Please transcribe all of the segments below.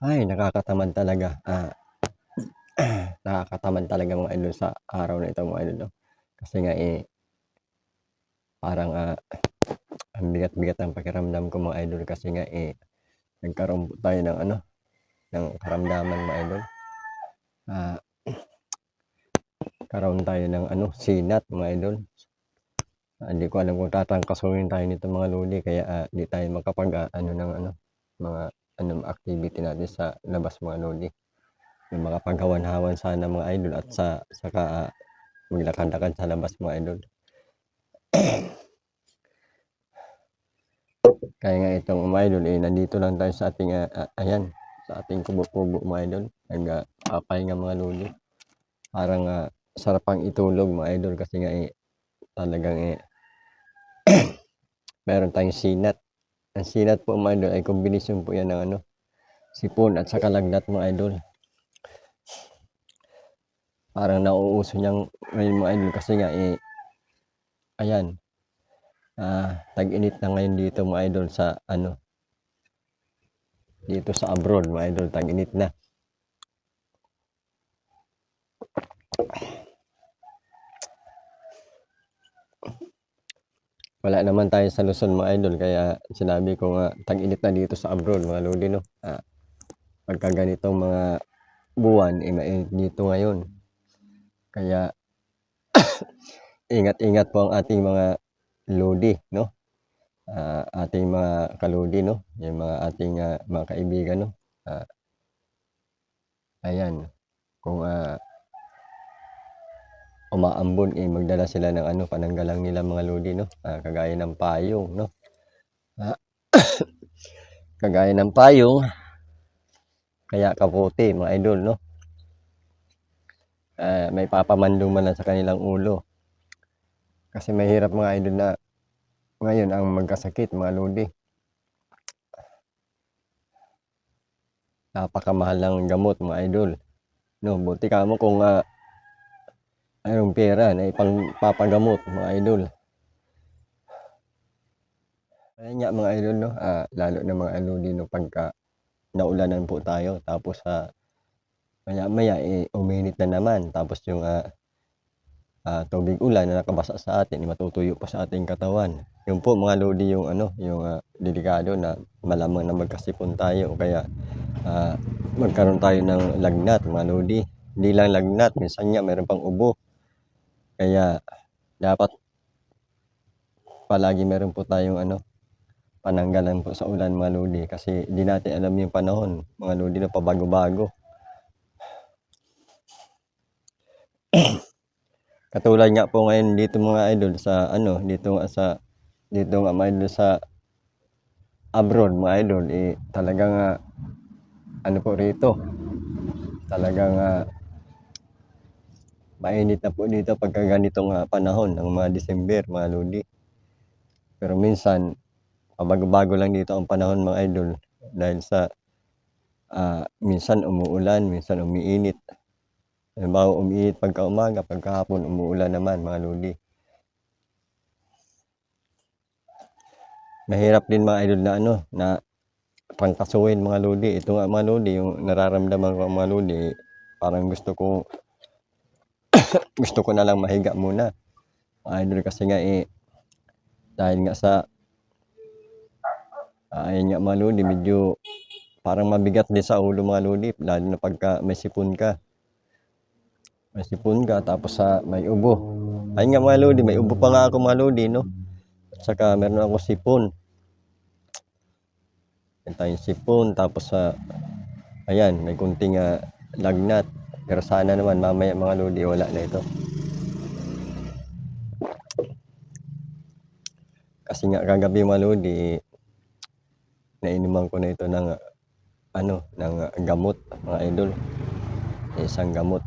Ay, nakakatamad talaga. Nakakatamad talaga mga idol sa araw na ito mga idol, 'no? Kasi nga, parang, ang bigat-bigat ng pakiramdam ko mga idol kasi nga, nagkaroon po tayo ng ano, ng karamdaman mga idol. Karoon tayo ng ano, sinat mga idol. Hindi ko alam kung tatrangkasuhin tayo nito mga lodi kaya, di tayo makapag, ano ng ano, mga ano activity natin sa labas mga lodi. Yung makapaghawan-hawan sana mga idol at saka, maglakad-lakad sa labas mga idol. Kaya nga itong mga idol, nandito lang tayo sa ating, ayan, sa ating kubo-kubo mga idol. Nagpapahinga mga lodi. Parang, sarap ang itulog mga idol kasi nga, talagang, meron tayong sinat. Ang sinat po mga idol ay kombinasyon po yan ng ano, sipon at saka lagnat mga idol. Parang nauuso niyang ngayon mga idol kasi nga, ayan, tag-init na ngayon dito mga idol sa ano, dito sa abroad mga idol, tag-init na. Wala naman tayo sa Luzon mga idol kaya sinabi ko nga tag-init na dito sa abroad mga lodi, 'no. Pagka ganitong mga buwan, mainit dito ngayon. Kaya ingat-ingat po ang ating mga lodi, 'no. Ating mga kalodi, 'no, yung mga ating, mga kaibigan, 'no. Ayan, kung, umaambon, magdala sila ng ano, pananggalang nila mga lodi, 'no. Kagaya ng payong, 'no. Ah, Kagaya ng payong, kaya kapote mga idol, 'no. May papamandong man lang sa kanilang ulo. Kasi mahirap mga idol na ngayon ang magkasakit mga lodi. Napakamahal ng gamot mga idol, 'no. Buti kamo kung, mayroong pera na ipangpapagamot mga idol. Ayan nga mga idol, 'no, lalo na mga lodi 'no, pagka naulanan po tayo tapos, maya-maya, uminit na naman tapos yung, tubig ulan na nakabasa sa atin, matutuyo pa sa ating katawan. Yun po mga lodi yung ano, yung, delikado na malamang na magkasipon tayo o kaya, magkaroon tayo ng lagnat mga lodi. Hindi lang lagnat, minsan nga meron pang ubo. Kaya dapat palagi meron po tayong ano, pananggalan po sa ulan mga lodi kasi di natin alam yung panahon mga lodi na pabago-bago. Katulad nga po ngayon dito mga idol sa ano, dito nga mga idol sa abroad mga idol, talagang, ano po rito, talagang, mainit na po dito pagka ganitong, panahon ng mga December mga lodi. Pero minsan, pabago-bago lang dito ang panahon mga idol dahil sa, minsan umuulan, minsan umiinit. Halimbawa umiinit pagka-umaga, pagkahapon umuulan naman mga lodi. Mahirap din mga idol na ano, na prangkasuhin mga lodi. Ito nga mga lodi, yung nararamdaman ko mga lodi, parang gusto ko na lang mahiga muna mga idol kasi nga, dahil nga sa, ayun nga mga lodi, medyo parang mabigat din sa ulo mga lodi lalo na pagka may sipon ka. May sipon ka tapos, may ubo. Ayun nga mga lodi, may ubo pa nga ako mga lodi, 'no, at saka meron akong sipon. Meron tayong sipon tapos, ayan may konting, lagnat. Pero sana naman mamaya mga lodi wala na ito. Kasi nga kagabi mga lodi, nainuman ko na ito ng, ano, ng gamot mga idol. Isang gamot.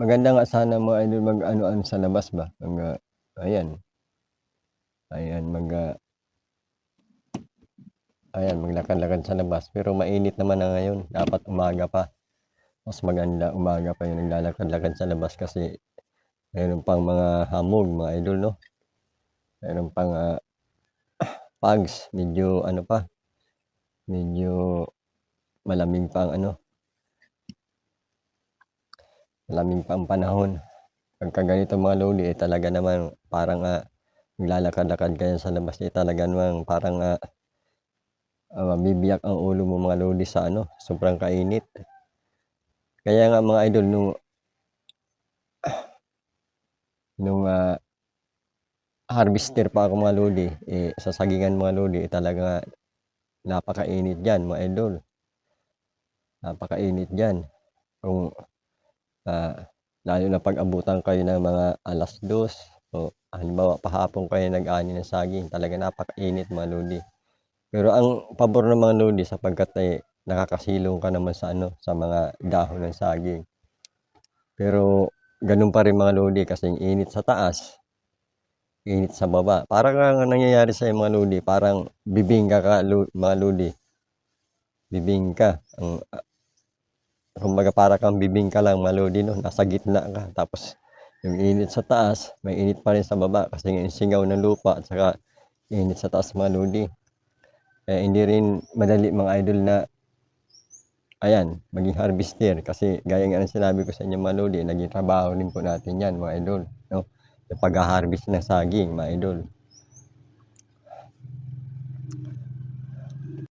Maganda nga sana mga idol mag-ano-ano sa labas ba, ayan, ayan ayan maglakad-lakad sa labas pero mainit naman na ngayon, dapat umaga pa. Mas maganda umaga pa yung naglalakad-lakad sa labas kasi meron pang mga hamog mga idol 'no. Meron pang, fogs medyo ano pa, medyo malamig pa ang ano, malamig pa ang panahon. Pagka ganito mga lodi, eh, talaga naman parang, naglalakad-lakad ka sa labas, eh, talaga namang parang, mabibiyak ang ulo mo mga lodi sa ano, sobrang kainit. Kaya nga mga idol nung, harvester pa ako mga lodi, eh, sa sagingan mga lodi, eh, talaga napakainit diyan mga idol, napakainit diyan. Kung, lalo na 'pag abutan kayo ng mga 2:00 o halimbawa pahapon kayo nag-ani ng saging, talagang napakainit mga lodi. Pero ang pabor ng mga lodi sapagkat, nakakasilong ka naman sa ano, sa mga dahon ng saging. Pero gano'n pa rin mga lodi kasing init sa taas, init sa baba. Parang ngang nangyayari sa'yo mga lodi, parang bibingka ka mga lodi, bibingka ang, kumbaga para kang bibingka lang mga lodi 'no, nasa gitna ka tapos yung init sa taas, may init pa rin sa baba kasi nga yung singaw ng lupa at saka init sa taas mga lodi. Kaya hindi rin madali mga idol na ayan, maging harvester kasi gaya nga ng sinabi ko sa inyo mga lodi, naging trabaho din po natin 'yan mga idol 'no, yung pagha-harvest ng saging mga idol.